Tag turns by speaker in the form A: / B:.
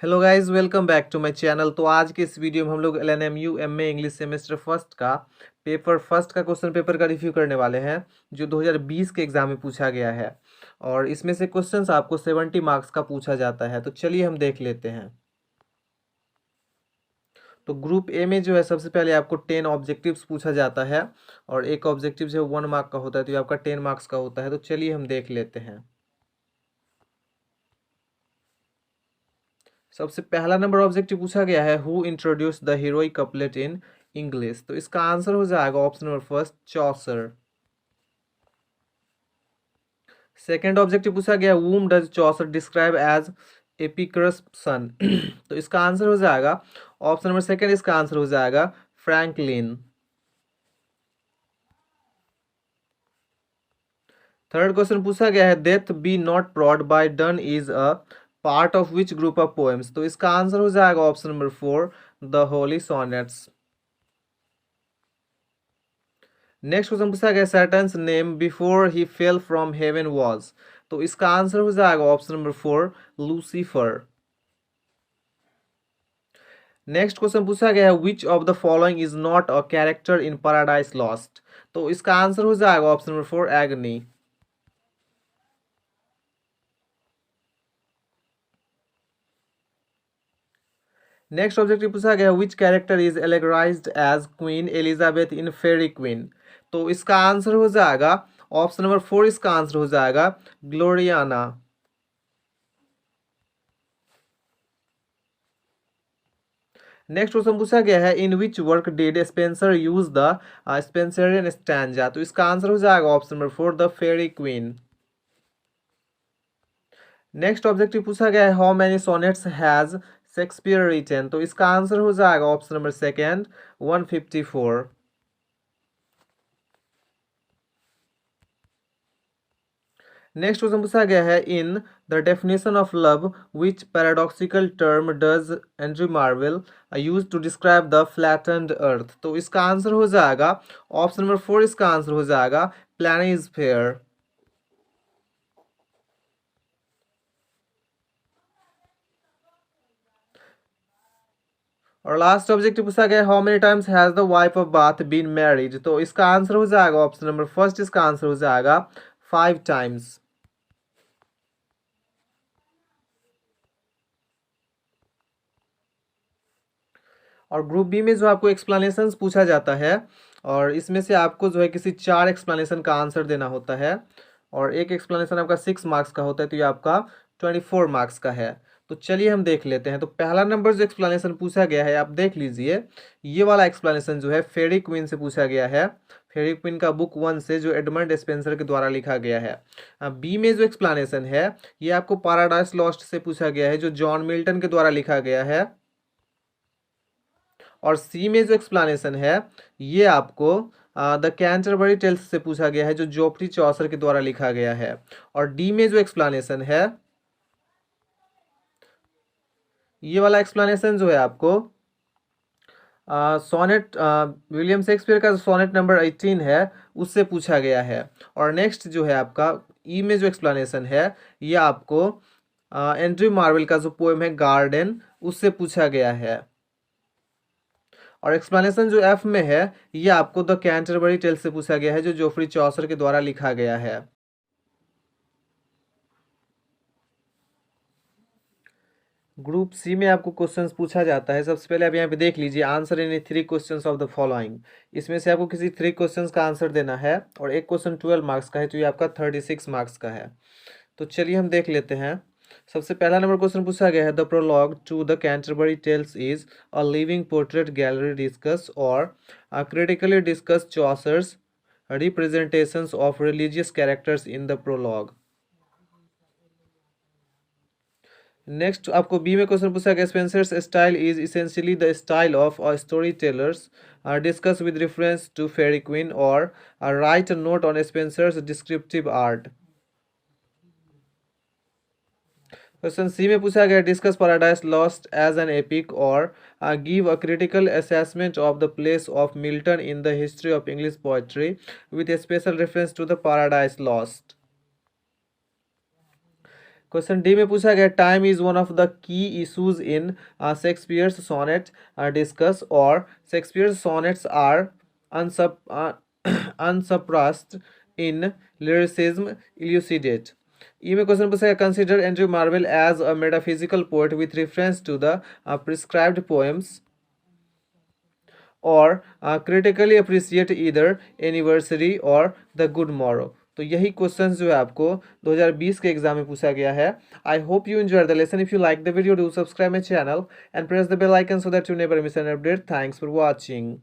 A: Hello guys, welcome back to my channel. तो आज के इस वीडियो में हम लोग LNMU MA English semester first का पेपर फर्स्ट का क्वेश्चन पेपर का रिव्यू करने वाले हैं, जो 2020 के एग्जाम में पूछा गया है। और इसमें से क्वेश्चंस आपको 70 मार्क्स का पूछा जाता है। तो चलिए हम देख लेते हैं। तो ग्रुप ए में जो है, सबसे पहले आपको 10 ऑब्जेक्टिव्स पूछा जाता है, और एक ऑब्जेक्टिव जो है 1 मार्क का होता है, तो ये आपका 10 मार्क्स का होता है। तो चलिए हम देख लेते हैं। सबसे पहला नंबर ऑब्जेक्टिव पूछा गया है, who introduce the heroic couplet in English. तो इसका आंसर हो जाएगा option number first, Chaucer. Second objective पूछा गया, whom does Chaucer describe as Epicurus son. तो इसका आंसर हो जाएगा ऑप्शन नंबर सेकेंड, इसका आंसर हो जाएगा फ्रैंकलिन। थर्ड क्वेश्चन पूछा गया है, death be not proud by Donne is a part of which group of poems. तो इसका आंसर हो जाएगा option number four, the holy sonnets. Next question पूछा गया, Satan's name before he fell from heaven was. तो इसका answer हो जाएगा option number four, Lucifer. Next question पूछा गया है, which of the following is not a character in Paradise Lost. तो इसका आंसर हो जाएगा option number four, Agni. Next objective पूछा गया, which character is allegorised as Queen Elizabeth in Faerie Queene. तो इसका आंसर हो जाएगा ऑप्शन नंबर फोर, इसका आंसर हो जाएगा ग्लोरियाना। नेक्स्ट क्वेश्चन पूछा गया है, in which work did Spenser use the Spenserian stanza. तो इसका आंसर हो जाएगा option number four, the Faerie Queene. Next objective पूछा गया है, how many sonnets has Shakespeare written. तो इसका आंसर हो जाएगा option number second, 154। Next question पूछा गया है, in the definition of love which paradoxical term does Andrew Marvell use to describe the flattened earth. तो इसका आंसर हो जाएगा ऑप्शन नंबर फोर, इसका आंसर हो जाएगा प्लैनिस्फेयर। और लास्ट ऑब्जेक्टिव पूछा गया, how many times has the wife of Bath been married. तो इसका आंसर हो जाएगा ऑप्शन नंबर फर्स्ट, इसका आंसर हो जाएगा 5 टाइम्स। और ग्रुप बी में जो आपको एक्सप्लेनेशंस पूछा जाता है, और इसमें से आपको जो है किसी 4 एक्सप्लेनेशन का आंसर देना होता है, और एक एक्सप्लेनेशन आपका 6 मार्क्स का होता है, तो ये आपका 24 मार्क्स का है। तो चलिए हम देख लेते हैं। तो पहला नंबर जो एक्सप्लेनेशन पूछा गया है, आप देख लीजिए। ये वाला एक्सप्लेनेशन जो है फेरी क्वीन से पूछा गया है, फेरी क्वीन का बुक 1 से, जो एडमंड स्पेंसर के द्वारा लिखा गया है। बी में जो एक्सप्लेनेशन है, ये आपको पैराडाइज लॉस्ट से पूछा गया है, जो जॉन मिल्टन के द्वारा लिखा गया है। और सी में जो एक्सप्लेनेशन है, ये आपको द कैंटरबरी टेल्स से पूछा गया है, जो जोफ्री चौसर के द्वारा लिखा गया है। और डी में जो एक्सप्लेनेशन है, ये वाला एक्सप्लेनेशन जो है आपको सोनेट विलियम शेक्सपियर का सोनेट नंबर 18 है, उससे पूछा गया है। और नेक्स्ट जो है आपका ई में जो एक्सप्लेनेशन है, ये आपको एंड्रयू मार्वेल का जो पोएम है गार्डन, उससे पूछा गया है। और एक्सप्लेनेशन जो एफ में है, ये आपको द कैंटरबरी टेल्स से पूछा गया है, जो जोफ्री चौसर के द्वारा लिखा गया है। ग्रुप सी में आपको क्वेश्चंस पूछा जाता है। सबसे पहले आप यहाँ पे देख लीजिए, answer in 3 questions of the following. इसमें से आपको किसी 3 क्वेश्चंस का आंसर देना है, और एक क्वेश्चन 12 मार्क्स का है, तो ये आपका 36 मार्क्स का है। तो चलिए हम देख लेते हैं। सबसे पहला नंबर क्वेश्चन पूछा गया है, the prologue to the Canterbury Tales is a living portrait gallery discuss और critically discuss Chaucer's representations of religious characters in the prologue. Next आपको बी में क्वेश्चन पूछा गया, Spenser's style is essentially the style of a story teller's discuss with reference to Faerie Queene, और write a note on Spenser's descriptive art. Question C में पूछा गया, discuss Paradise Lost as an epic, और give a critical assessment of the place of Milton in the history of English poetry with special reference to the Paradise Lost. Question D में पूछा गया time is one of the key issues in Shakespeare's sonnet discuss, और Shakespeare's sonnets are unsuppressed in lyricism elucidate. E में question पूछा है consider Andrew Marvell as a metaphysical poet with reference to the prescribed poems, और critically appreciate either anniversary और the good Morrow. तो यही question जो है आपको 2020 के एग्जाम में पूछा गया है। I hope you enjoy the lesson. If you like the video, do subscribe my channel and press the bell icon so that you never miss an update. Thanks for watching.